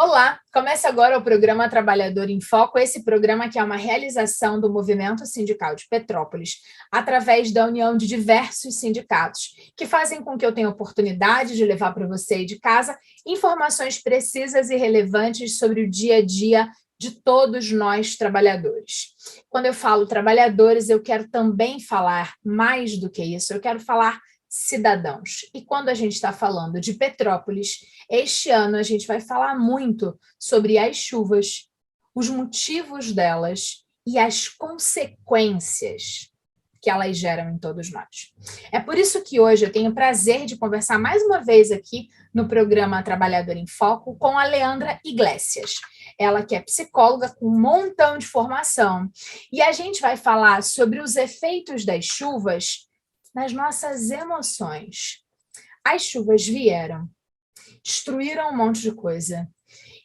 Olá, começa agora o programa Trabalhador em Foco, esse programa que é uma realização do Movimento Sindical de Petrópolis, através da união de diversos sindicatos, que fazem com que eu tenha a oportunidade de levar para você aí de casa informações precisas e relevantes sobre o dia a dia de todos nós trabalhadores. Quando eu falo trabalhadores, eu quero também falar mais do que isso, eu quero falar cidadãos. E quando a gente está falando de Petrópolis, este ano a gente vai falar muito sobre as chuvas, os motivos delas e as consequências que elas geram em todos nós. É por isso que hoje eu tenho o prazer de conversar mais uma vez aqui no programa Trabalhador em Foco com a Leandra Iglesias. Ela que é psicóloga com um montão de formação. E a gente vai falar sobre os efeitos das chuvas nas nossas emoções. As chuvas vieram, destruíram um monte de coisa.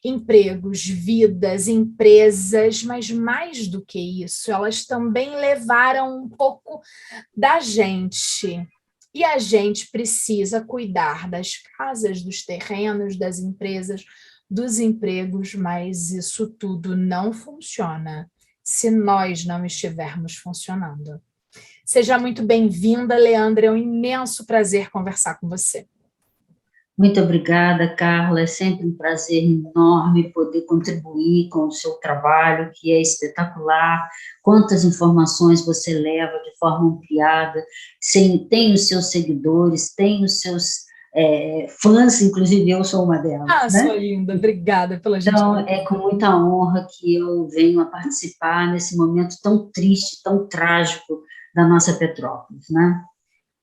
Empregos, vidas, empresas, mas mais do que isso, elas também levaram um pouco da gente. E a gente precisa cuidar das casas, dos terrenos, das empresas, dos empregos, mas isso tudo não funciona se nós não estivermos funcionando. Seja muito bem-vinda, Leandra. É um imenso prazer conversar com você. Muito obrigada, Carla. É sempre um prazer enorme poder contribuir com o seu trabalho, que é espetacular. Quantas informações você leva de forma ampliada. Tem os seus seguidores, tem os seus fãs, inclusive eu sou uma delas. Ah, né? Sua linda. Obrigada pela gentileza. Então, é com muita honra que eu venho a participar nesse momento tão triste, tão trágico da nossa Petrópolis, né?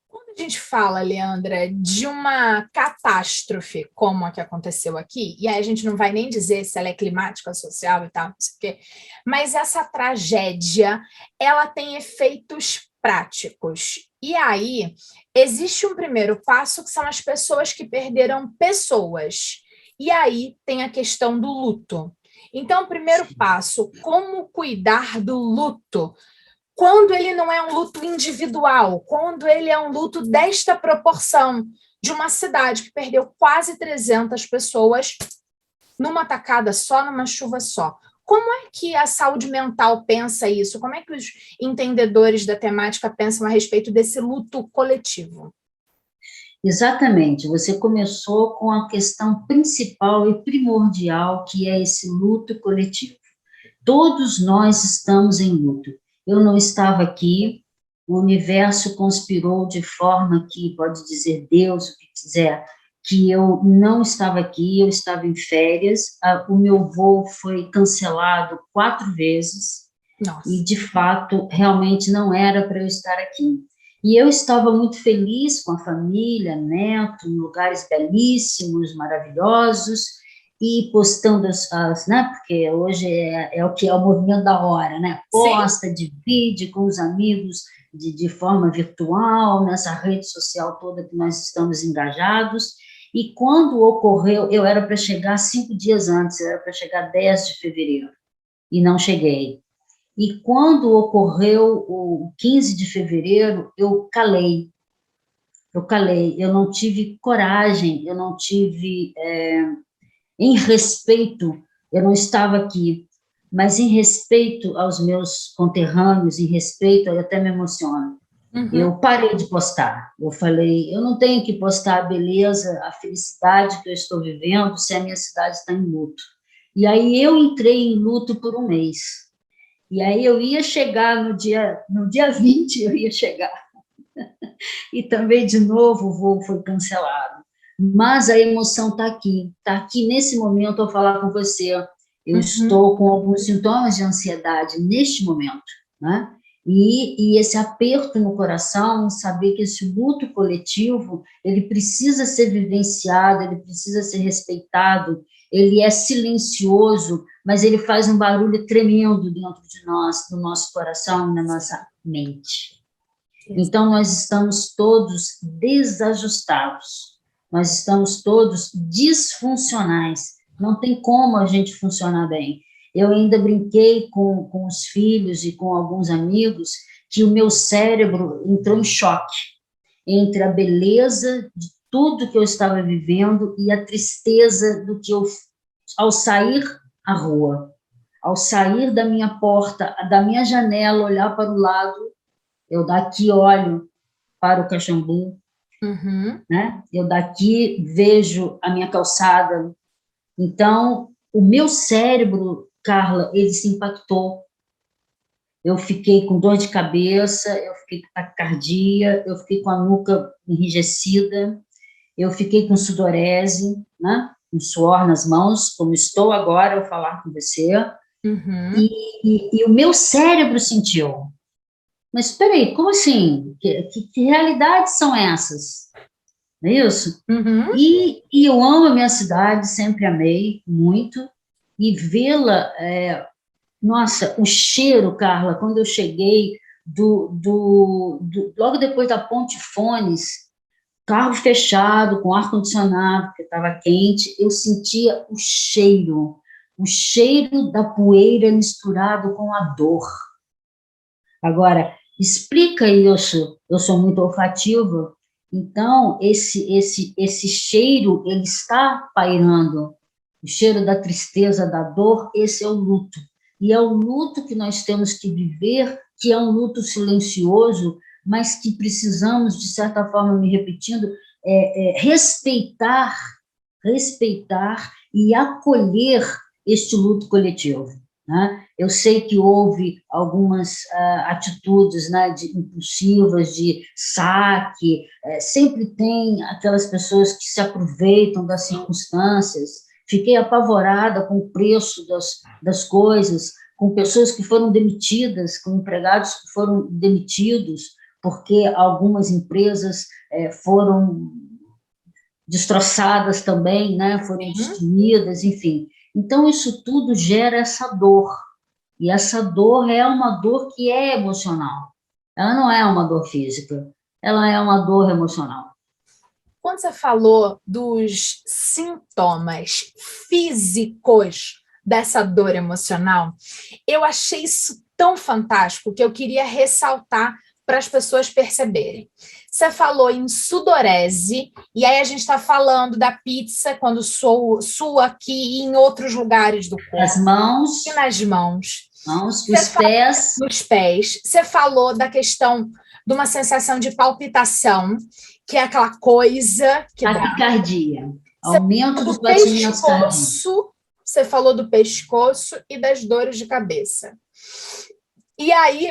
Quando a gente fala, Leandra, de uma catástrofe como a que aconteceu aqui, e aí a gente não vai nem dizer se ela é climática, social e tal, não sei o quê, mas essa tragédia, ela tem efeitos práticos. E aí, existe um primeiro passo, que são as pessoas que perderam pessoas. E aí tem a questão do luto. Então, o primeiro passo, como cuidar do luto? Quando ele não é um luto individual, quando ele é um luto desta proporção, de uma cidade que perdeu quase 300 pessoas numa tacada só, numa chuva só. Como é que a saúde mental pensa isso? Como é que os entendedores da temática pensam a respeito desse luto coletivo? Exatamente, você começou com a questão principal e primordial, que é esse luto coletivo. Todos nós estamos em luto. Eu não estava aqui, o universo conspirou de forma que, pode dizer Deus, o que quiser, que eu não estava aqui, eu estava em férias, o meu voo foi cancelado 4 vezes, Nossa. E, de fato, realmente não era para eu estar aqui. E eu estava muito feliz com a família, neto, em lugares belíssimos, maravilhosos, e postando né, porque hoje é o que é o movimento da hora, né, posta, Sim. Divide com os amigos de forma virtual, nessa rede social toda que nós estamos engajados, e quando ocorreu, eu era para chegar 5 dias antes, eu era para chegar 10 de fevereiro, e não cheguei. E quando ocorreu o 15 de fevereiro, eu calei, eu não tive coragem, eu não tive, em respeito, eu não estava aqui, mas em respeito aos meus conterrâneos, em respeito, eu até me emociono, eu parei de postar, eu falei, eu não tenho que postar a beleza, a felicidade que eu estou vivendo, se a minha cidade está em luto. E aí eu entrei em luto por um mês, e aí eu ia chegar no dia 20, eu ia chegar. E também, de novo, o voo foi cancelado. Mas a emoção está aqui nesse momento ao falar com você. Eu estou com alguns sintomas de ansiedade neste momento, né? E esse aperto no coração, saber que esse luto coletivo, ele precisa ser vivenciado, ele precisa ser respeitado, ele é silencioso, mas ele faz um barulho tremendo dentro de nós, no nosso coração, na nossa mente. Então, nós estamos todos desajustados, nós estamos todos disfuncionais, não tem como a gente funcionar bem. Eu ainda brinquei com os filhos e com alguns amigos que o meu cérebro entrou em choque entre a beleza de tudo que eu estava vivendo e a tristeza do que eu ao sair à rua, ao sair da minha porta, da minha janela, olhar para o lado, eu daqui olho para o Caxambu, né? Eu daqui vejo a minha calçada. Então, o meu cérebro, Carla, ele se impactou. Eu fiquei com dor de cabeça, eu fiquei com taquicardia, eu fiquei com a nuca enrijecida, eu fiquei com sudorese, né? Com suor nas mãos, como estou agora ao falar com você. E o meu cérebro sentiu. Mas espera aí, como assim? Que realidades são essas? Não é isso? E eu amo a minha cidade, sempre amei muito, e vê-la, nossa, o cheiro, Carla, quando eu cheguei logo depois da Ponte Fones, carro fechado, com ar-condicionado, porque estava quente, eu sentia o cheiro da poeira misturado com a dor. Agora, explica isso, eu sou muito olfativa, então esse cheiro, ele está pairando, o cheiro da tristeza, da dor, esse é o luto. E é o luto que nós temos que viver, que é um luto silencioso, mas que precisamos, de certa forma, me repetindo, respeitar e acolher este luto coletivo. Né? Eu sei que houve algumas atitudes, né, impulsivas, de saque, sempre tem aquelas pessoas que se aproveitam das circunstâncias. Fiquei apavorada com o preço das coisas, com pessoas que foram demitidas, com empregados que foram demitidos, porque algumas empresas foram destroçadas também, né, foram destruídas, enfim. Então, isso tudo gera essa dor, e essa dor é uma dor que é emocional, ela não é uma dor física, ela é uma dor emocional. Quando você falou dos sintomas físicos dessa dor emocional, eu achei isso tão fantástico que eu queria ressaltar para as pessoas perceberem. Você falou em sudorese, e aí a gente está falando da pizza quando sua aqui e em outros lugares do corpo. As mãos. E nas mãos. Os pés. Nos pés. Você falou da questão de uma sensação de palpitação, que é aquela coisa que dá. Taquicardia. Aumento dos batimentos cardíacos. Você falou do pescoço e das dores de cabeça. E aí,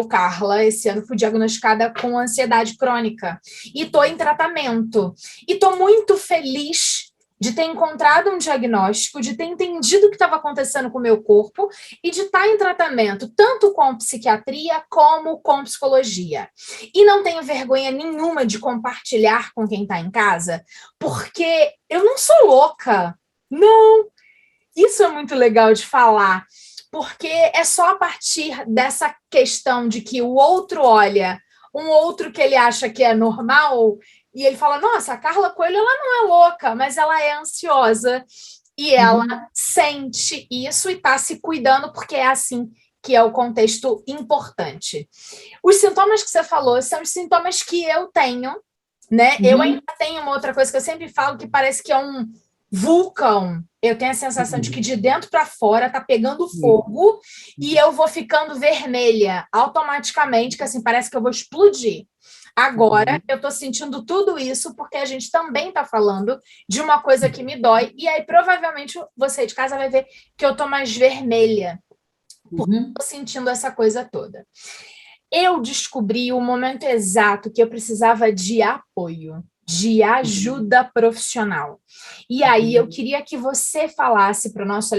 Carla, esse ano fui diagnosticada com ansiedade crônica e estou em tratamento. E estou muito feliz de ter encontrado um diagnóstico, de ter entendido o que estava acontecendo com o meu corpo e de estar em tratamento, tanto com psiquiatria como com psicologia. E não tenho vergonha nenhuma de compartilhar com quem está em casa, porque eu não sou louca. Não! Isso é muito legal de falar, porque é só a partir dessa questão de que o outro olha, um outro que ele acha que é normal, e ele fala, nossa, a Carla Coelho, ela não é louca, mas ela é ansiosa, e ela sente isso e está se cuidando, porque é assim que é o contexto importante. Os sintomas que você falou são os sintomas que eu tenho, né? Eu ainda tenho uma outra coisa que eu sempre falo, que parece que é um vulcão. Eu tenho a sensação de que de dentro para fora tá pegando fogo e eu vou ficando vermelha automaticamente, que assim, parece que eu vou explodir. Agora, eu tô sentindo tudo isso porque a gente também tá falando de uma coisa que me dói, e aí provavelmente você de casa vai ver que eu tô mais vermelha, porque eu tô sentindo essa coisa toda. Eu descobri o momento exato que eu precisava de apoio, de ajuda profissional. E aí eu queria que você falasse para o nosso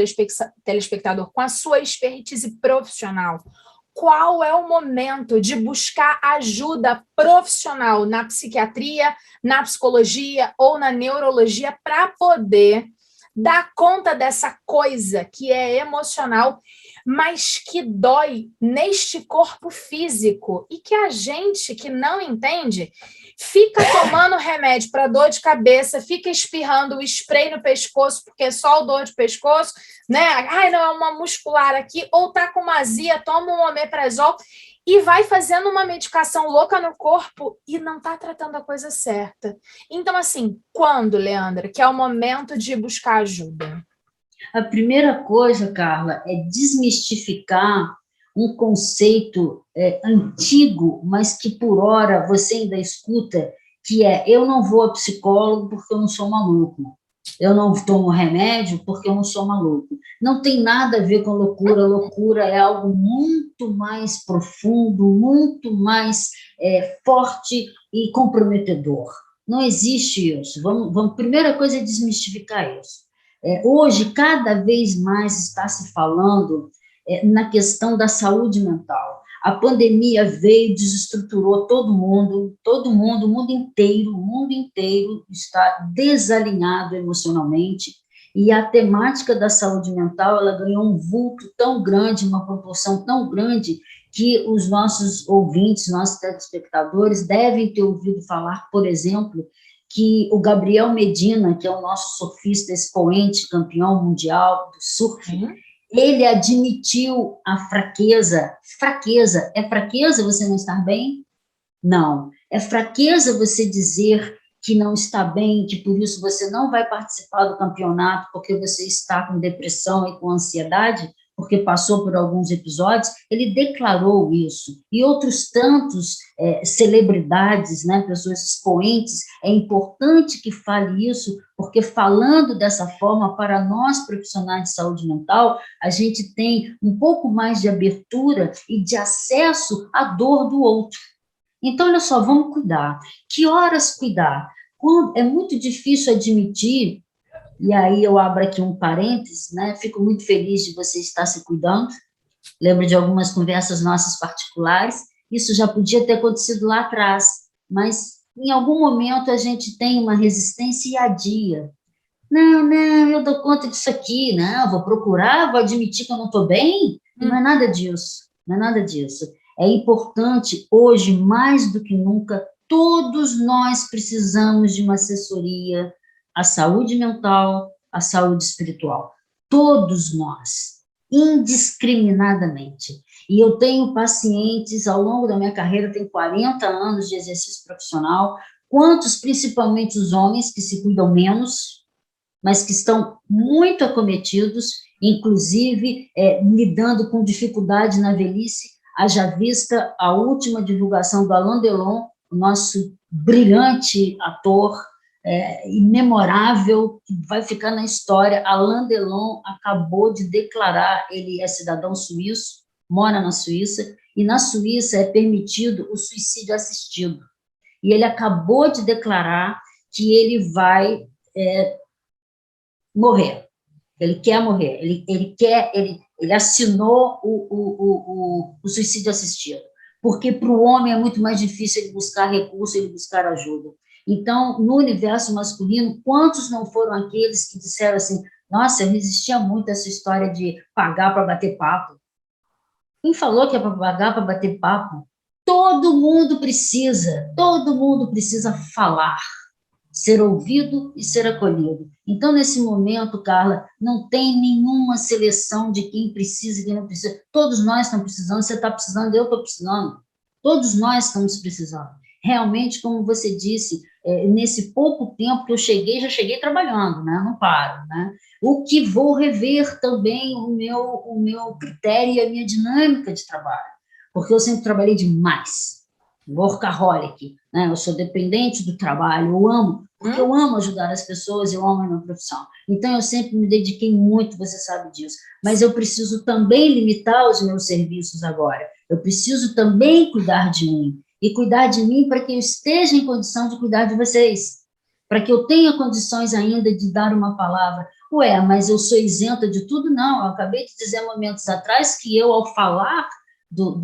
telespectador, com a sua expertise profissional, qual é o momento de buscar ajuda profissional na psiquiatria, na psicologia ou na neurologia para poder dar conta dessa coisa que é emocional, mas que dói neste corpo físico e que a gente que não entende fica tomando remédio para dor de cabeça, fica espirrando o spray no pescoço porque é só o dor de pescoço, né? Ai, não, é uma muscular aqui, ou tá com uma azia, toma um omeprazol e vai fazendo uma medicação louca no corpo e não está tratando a coisa certa. Então, assim, quando, Leandra, que é o momento de buscar ajuda? A primeira coisa, Carla, é desmistificar um conceito antigo, mas que por hora você ainda escuta, que é: eu não vou a psicólogo porque eu não sou maluco. Eu não tomo remédio porque eu não sou maluco. Não tem nada a ver com loucura. Loucura é algo muito mais profundo, muito mais forte e comprometedor. Não existe isso. Primeira coisa é desmistificar isso. Hoje, cada vez mais está se falando na questão da saúde mental. A pandemia veio, desestruturou todo mundo, o mundo inteiro está desalinhado emocionalmente, e a temática da saúde mental, ela ganhou um vulto tão grande, uma proporção tão grande, que os nossos ouvintes, nossos telespectadores devem ter ouvido falar, por exemplo, que o Gabriel Medina, que é o nosso surfista expoente, campeão mundial do surf, ele admitiu a fraqueza. Fraqueza. É fraqueza você não estar bem? Não. É fraqueza você dizer que não está bem, que por isso você não vai participar do campeonato porque você está com depressão e com ansiedade, porque passou por alguns episódios. Ele declarou isso. E outros tantos celebridades, né, pessoas expoentes, é importante que fale isso, porque falando dessa forma, para nós profissionais de saúde mental, a gente tem um pouco mais de abertura e de acesso à dor do outro. Então, olha só, vamos cuidar. Que horas cuidar? É muito difícil admitir, e aí eu abro aqui um parênteses, né? Fico muito feliz de você estar se cuidando. Lembro de algumas conversas nossas particulares. Isso já podia ter acontecido lá atrás, mas em algum momento a gente tem uma resistência e adia. Não, eu dou conta disso aqui, não, vou procurar, vou admitir que eu não estou bem. Não é nada disso, não é nada disso. É importante, hoje, mais do que nunca, todos nós precisamos de uma assessoria à saúde mental, à saúde espiritual. Todos nós, indiscriminadamente. E eu tenho pacientes, ao longo da minha carreira, tenho 40 anos de exercício profissional, quantos, principalmente os homens, que se cuidam menos, mas que estão muito acometidos, inclusive lidando com dificuldade na velhice. Haja vista a última divulgação do Alain Delon, o nosso brilhante ator, imemorável, que vai ficar na história. Alain Delon acabou de declarar, ele é cidadão suíço, mora na Suíça, e na Suíça é permitido o suicídio assistido. E ele acabou de declarar que ele vai morrer. Ele quer morrer. Ele assinou o suicídio assistido, porque para o homem é muito mais difícil ele buscar recurso, ele buscar ajuda. Então, no universo masculino, quantos não foram aqueles que disseram assim: nossa, eu resistia muito a essa história de pagar para bater papo? Quem falou que é para pagar para bater papo? Todo mundo precisa falar, ser ouvido e ser acolhido. Então, nesse momento, Carla, não tem nenhuma seleção de quem precisa e quem não precisa. Todos nós estamos precisando, você está precisando, eu estou precisando. Todos nós estamos precisando. Realmente, como você disse, nesse pouco tempo que eu cheguei, já cheguei trabalhando, né? Não paro, né? O que vou rever também o meu critério e a minha dinâmica de trabalho, porque eu sempre trabalhei demais, workaholic, né? Eu sou dependente do trabalho, eu amo, porque eu amo ajudar as pessoas, eu amo a minha profissão. Então, eu sempre me dediquei muito, você sabe disso. Mas eu preciso também limitar os meus serviços agora. Eu preciso também cuidar de mim. E cuidar de mim para que eu esteja em condição de cuidar de vocês. Para que eu tenha condições ainda de dar uma palavra. Ué, mas eu sou isenta de tudo? Não, eu acabei de dizer momentos atrás que eu, ao falar do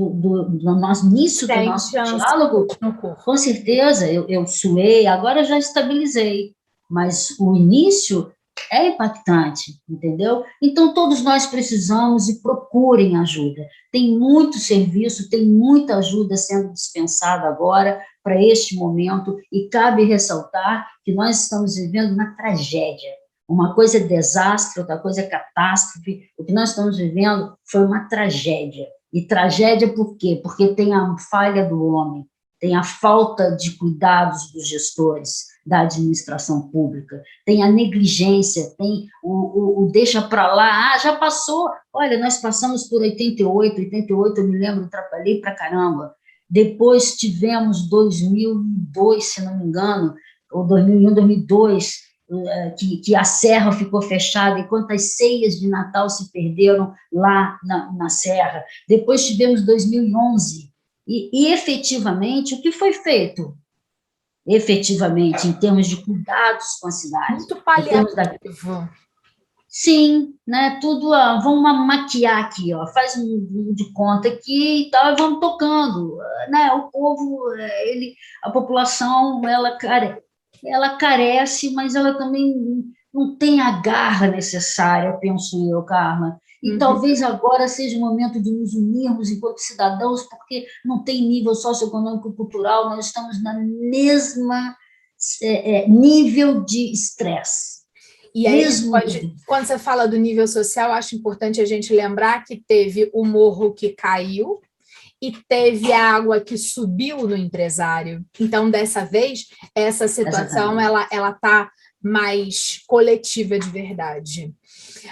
nosso início do nosso diálogo, com certeza, eu suei, agora já estabilizei, mas o início é impactante, entendeu? Então, todos nós precisamos e procurem ajuda. Tem muito serviço, tem muita ajuda sendo dispensada agora para este momento, e cabe ressaltar que nós estamos vivendo uma tragédia. Uma coisa é desastre, outra coisa é catástrofe. O que nós estamos vivendo foi uma tragédia. E tragédia por quê? Porque tem a falha do homem, tem a falta de cuidados dos gestores da administração pública, tem a negligência, tem o deixa para lá, já passou, olha, nós passamos por 88, eu me lembro, trabalhei para caramba, depois tivemos 2002, se não me engano, ou 2001, 2002, que a serra ficou fechada e quantas ceias de Natal se perderam lá na serra. Depois tivemos 2011, e efetivamente, o que foi feito? Efetivamente, em termos de cuidados com a cidade. Muito paliativo. Sim, né? Tudo, vamos maquiar aqui, ó, faz um de conta aqui e tal, e vamos tocando, né? O povo, a população, ela carece, mas ela também não tem a garra necessária, penso eu, Carla. E talvez agora seja o momento de nos unirmos enquanto cidadãos, porque não tem nível socioeconômico e cultural, nós estamos na mesma nível de estresse. E aí, quando você fala do nível social, acho importante a gente lembrar que teve o morro que caiu e teve a água que subiu no empresário. Então, dessa vez, essa situação ela está mais coletiva de verdade.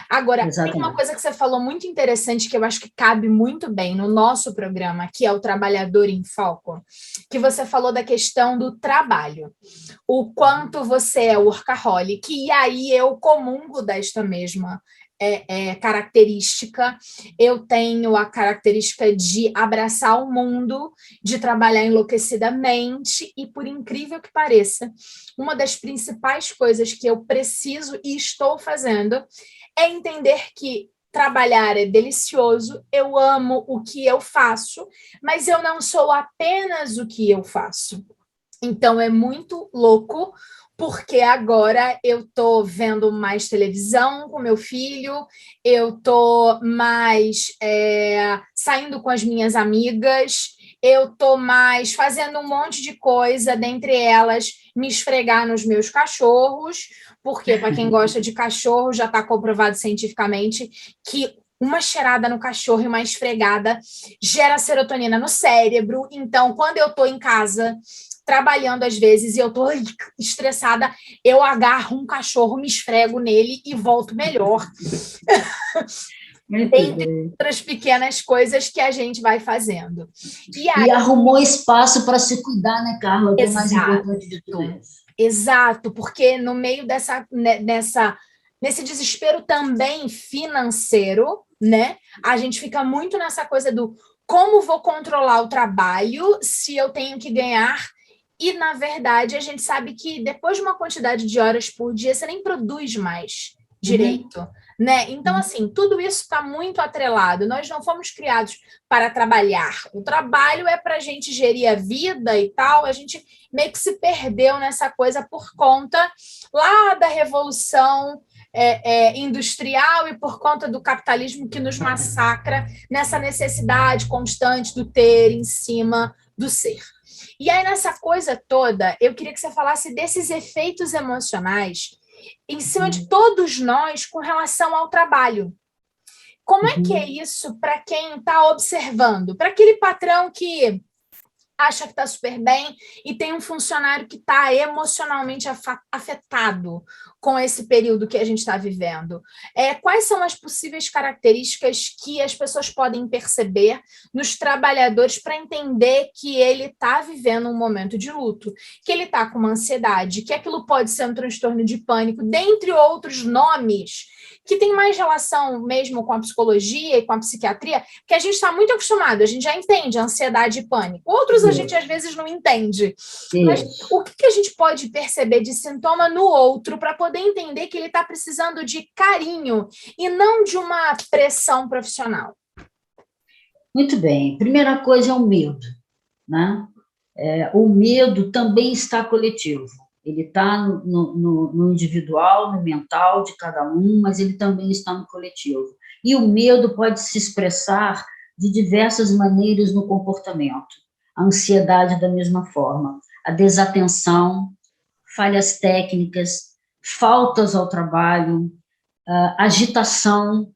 Agora, tem uma coisa que você falou muito interessante que eu acho que cabe muito bem no nosso programa, que é o Trabalhador em Foco, que você falou da questão do trabalho, o quanto você é workaholic, e aí eu comungo desta mesma característica. Eu tenho a característica de abraçar o mundo, de trabalhar enlouquecidamente, e por incrível que pareça, uma das principais coisas que eu preciso e estou fazendo é entender que trabalhar é delicioso, eu amo o que eu faço, mas eu não sou apenas o que eu faço. Então, é muito louco, porque agora eu estou vendo mais televisão com meu filho, eu estou mais saindo com as minhas amigas, eu estou mais fazendo um monte de coisa, dentre elas, me esfregar nos meus cachorros, porque, para quem gosta de cachorro, já está comprovado cientificamente que uma cheirada no cachorro e uma esfregada gera serotonina no cérebro. Então, quando eu estou em casa trabalhando às vezes e eu estou estressada, eu agarro um cachorro, me esfrego nele e volto melhor. Entre outras pequenas coisas que a gente vai fazendo. E arrumou espaço para se cuidar, né, Carla? Que é o mais importante de tudo isso. Exato, porque no meio nesse desespero também financeiro, né? A gente fica muito nessa coisa do como vou controlar o trabalho se eu tenho que ganhar. E, na verdade, a gente sabe que depois de uma quantidade de horas por dia, você nem produz mais direito, né? Então, assim, tudo isso está muito atrelado. Nós não fomos criados para trabalhar. O trabalho é para a gente gerir a vida e tal. A gente meio que se perdeu nessa coisa por conta lá da Revolução industrial e por conta do capitalismo que nos massacra nessa necessidade constante do ter em cima do ser. E aí, nessa coisa toda, eu queria que você falasse desses efeitos emocionais em cima de todos nós com relação ao trabalho. Como é que é isso para quem está observando? Para aquele patrão que acha que está super bem e tem um funcionário que está emocionalmente afetado com esse período que a gente está vivendo. Quais são as possíveis características que as pessoas podem perceber nos trabalhadores para entender que ele está vivendo um momento de luto, que ele está com uma ansiedade, que aquilo pode ser um transtorno de pânico, dentre outros nomes que tem mais relação mesmo com a psicologia e com a psiquiatria, que a gente está muito acostumado, a gente já entende a ansiedade e pânico. Outros a gente às vezes não entende. Mas o que a gente pode perceber de sintoma no outro para poder entender que ele está precisando de carinho e não de uma pressão profissional? Muito bem. Primeira coisa é o medo, né? O medo também está coletivo. Ele está no individual, no mental de cada um, mas ele também está no coletivo. E o medo pode se expressar de diversas maneiras no comportamento. A ansiedade da mesma forma, a desatenção, falhas técnicas, faltas ao trabalho, agitação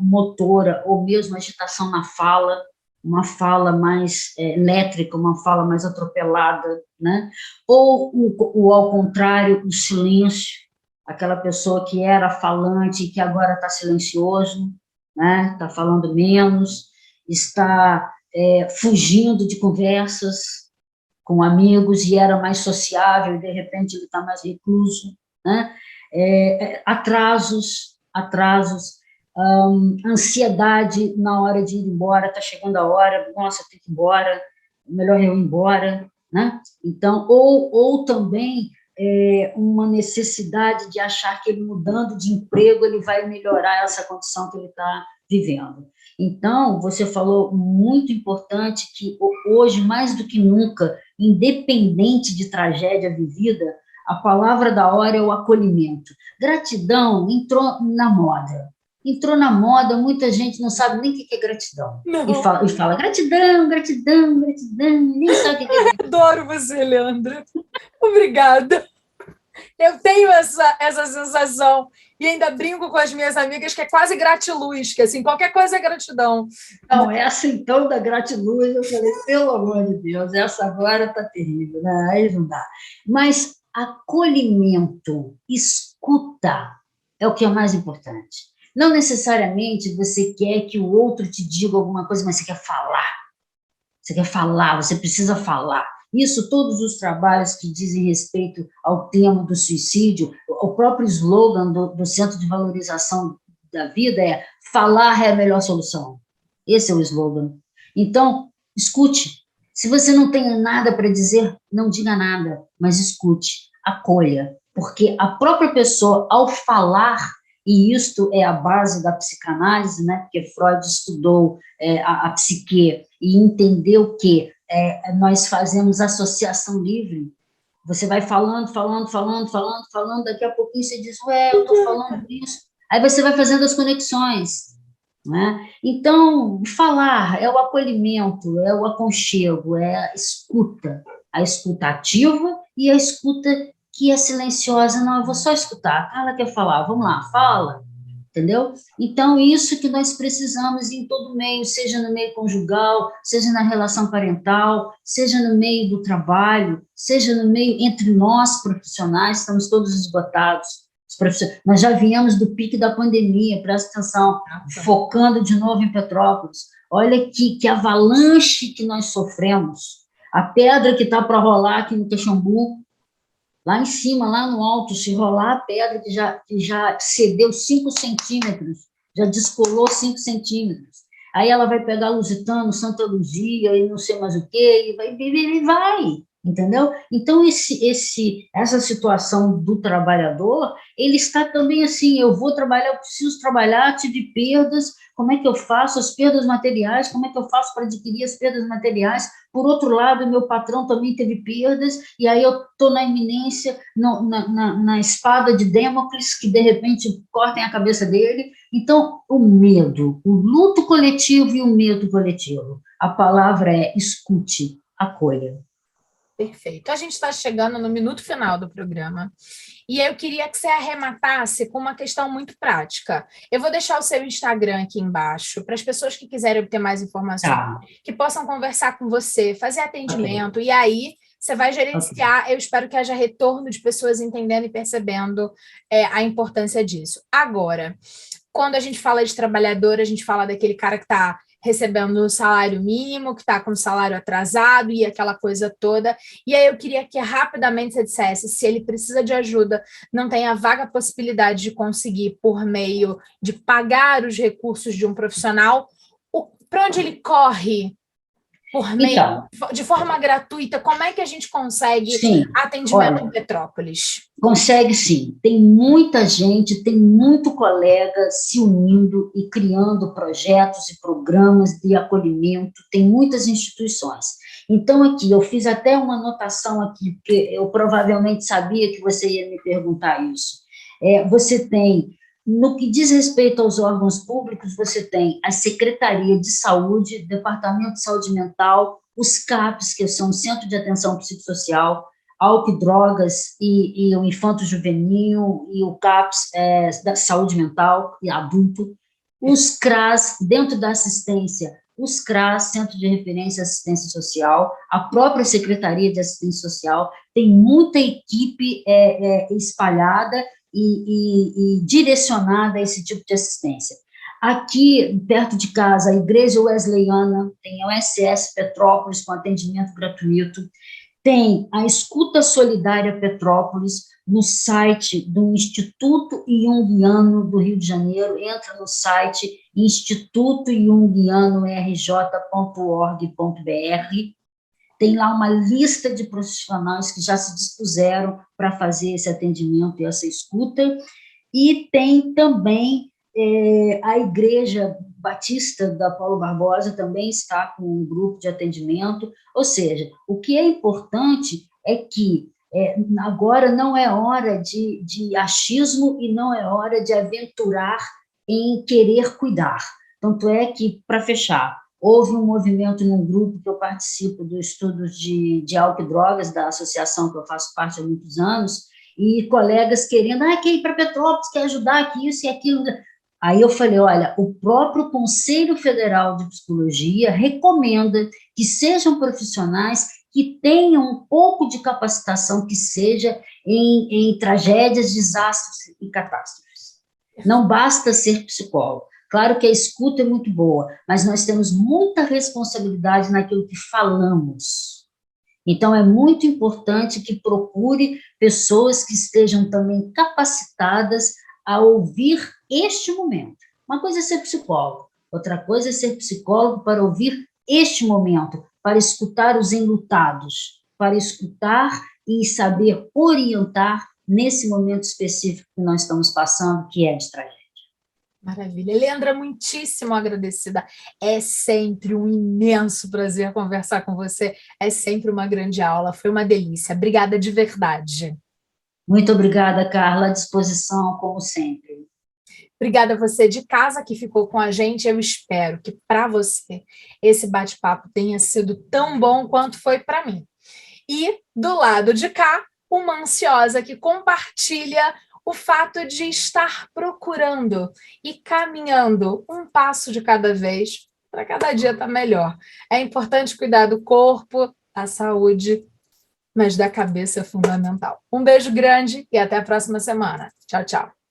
motora, ou mesmo agitação na fala, uma fala mais elétrica, uma fala mais atropelada, né? Ou ao contrário, o silêncio, aquela pessoa que era falante e que agora está silencioso, né? Está falando menos, está fugindo de conversas com amigos e era mais sociável, e de repente ele está mais recluso, né? Atrasos, ansiedade na hora de ir embora, está chegando a hora, nossa, tem que ir embora, melhor eu ir embora, né? Então, ou também uma necessidade de achar que ele mudando de emprego ele vai melhorar essa condição que ele está vivendo. Então, você falou muito importante que hoje, mais do que nunca, independente de tragédia vivida, a palavra da hora é o acolhimento. Gratidão entrou na moda. Entrou na moda, muita gente não sabe nem o que é gratidão. E fala gratidão, gratidão, gratidão, nem sabe o que é gratidão. Adoro você, Leandra. Obrigada. Eu tenho essa sensação, e ainda brinco com as minhas amigas que é quase gratiluz, que assim, qualquer coisa é gratidão. Não, essa então da gratiluz, eu falei, pelo amor de Deus, essa agora está terrível, né? Aí não dá. Mas acolhimento, escuta, é o que é mais importante. Não necessariamente você quer que o outro te diga alguma coisa, mas você quer falar. Você quer falar, você precisa falar. Isso, todos os trabalhos que dizem respeito ao tema do suicídio, o próprio slogan do Centro de Valorização da Vida é falar é a melhor solução. Esse é o slogan. Então, escute. Se você não tem nada para dizer, não diga nada, mas escute, acolha. Porque a própria pessoa, ao falar, e isto é a base da psicanálise, né? Porque Freud estudou a psique e entendeu que nós fazemos associação livre. Você vai falando, daqui a pouquinho você diz, eu estou falando isso. Aí você vai fazendo as conexões. Né? Então, falar é o acolhimento, é o aconchego, é a escuta ativa e a escuta que é silenciosa. Não, eu vou só escutar, ela quer falar, vamos lá, fala. Entendeu? Então, isso que nós precisamos em todo meio, seja no meio conjugal, seja na relação parental, seja no meio do trabalho, seja no meio entre nós profissionais, estamos todos esgotados. Nós já viemos do pique da pandemia, presta atenção, focando de novo em Petrópolis. Olha que avalanche que nós sofremos. A pedra que está para rolar aqui no Caxambu, lá em cima, lá no alto, se rolar a pedra que já cedeu 5 centímetros, já descolou 5 centímetros. Aí ela vai pegar Lusitano, Santa Luzia e não sei mais o quê, e vai, entendeu? Então, essa situação do trabalhador, ele está também assim, eu vou trabalhar, eu preciso trabalhar, tive perdas, como é que eu faço as perdas materiais, como é que eu faço para adquirir as perdas materiais? Por outro lado, meu patrão também teve perdas, e aí eu estou na iminência, na espada de Damocles, que de repente cortem a cabeça dele. Então, o medo, o luto coletivo e o medo coletivo. A palavra é escute, acolha. Perfeito. A gente está chegando no minuto final do programa. E eu queria que você arrematasse com uma questão muito prática. Eu vou deixar o seu Instagram aqui embaixo, para as pessoas que quiserem obter mais informações, que possam conversar com você, fazer atendimento, e aí você vai gerenciar. Eu espero que haja retorno de pessoas entendendo e percebendo a importância disso. Agora, quando a gente fala de trabalhador, a gente fala daquele cara que está recebendo o salário mínimo, que está com o salário atrasado e aquela coisa toda. E aí eu queria que rapidamente você dissesse se ele precisa de ajuda, não tem a vaga possibilidade de conseguir por meio de pagar os recursos de um profissional, para onde ele corre? Por meio, de forma gratuita, como é que a gente consegue atendimento em Petrópolis? Consegue sim. Tem muita gente, tem muito colega se unindo e criando projetos e programas de acolhimento, tem muitas instituições. Então, aqui, eu fiz até uma anotação aqui, porque eu provavelmente sabia que você ia me perguntar isso. Você tem, no que diz respeito aos órgãos públicos, você tem a Secretaria de Saúde, Departamento de Saúde Mental, os CAPs, que são o Centro de Atenção Psicossocial, álcool, drogas e o infanto-juvenil e o CAPS, da saúde mental e adulto, os CRAS, dentro da assistência, os CRAS, Centro de Referência e Assistência Social, a própria Secretaria de Assistência Social, tem muita equipe espalhada e direcionada a esse tipo de assistência. Aqui, perto de casa, a Igreja Wesleyana, tem a USS Petrópolis, com atendimento gratuito, tem a Escuta Solidária Petrópolis, no site do Instituto Jungiano do Rio de Janeiro, entra no site institutojungianorj.org.br, tem lá uma lista de profissionais que já se dispuseram para fazer esse atendimento e essa escuta, e tem também a Igreja Batista da Paulo Barbosa também está com um grupo de atendimento, ou seja, o que é importante é que agora não é hora de achismo e não é hora de aventurar em querer cuidar. Tanto é que, para fechar, houve um movimento num grupo que eu participo do estudo de álcool e drogas, da associação que eu faço parte há muitos anos, e colegas querendo, quer ir para Petrópolis, quer ajudar aqui, isso e aquilo. Aí eu falei, olha, o próprio Conselho Federal de Psicologia recomenda que sejam profissionais que tenham um pouco de capacitação, que seja em tragédias, desastres e catástrofes. Não basta ser psicólogo. Claro que a escuta é muito boa, mas nós temos muita responsabilidade naquilo que falamos. Então, é muito importante que procure pessoas que estejam também capacitadas a ouvir este momento. Uma coisa é ser psicólogo, outra coisa é ser psicólogo para ouvir este momento, para escutar os enlutados, para escutar e saber orientar nesse momento específico que nós estamos passando, que é de tragédia. Maravilha. Leandra, muitíssimo agradecida. É sempre um imenso prazer conversar com você. É sempre uma grande aula. Foi uma delícia. Obrigada de verdade. Muito obrigada, Carla. À disposição, como sempre. Obrigada a você de casa que ficou com a gente. Eu espero que para você esse bate-papo tenha sido tão bom quanto foi para mim. E do lado de cá, uma ansiosa que compartilha o fato de estar procurando e caminhando um passo de cada vez para cada dia estar melhor. É importante cuidar do corpo, da saúde, mas da cabeça é fundamental. Um beijo grande e até a próxima semana. Tchau, tchau.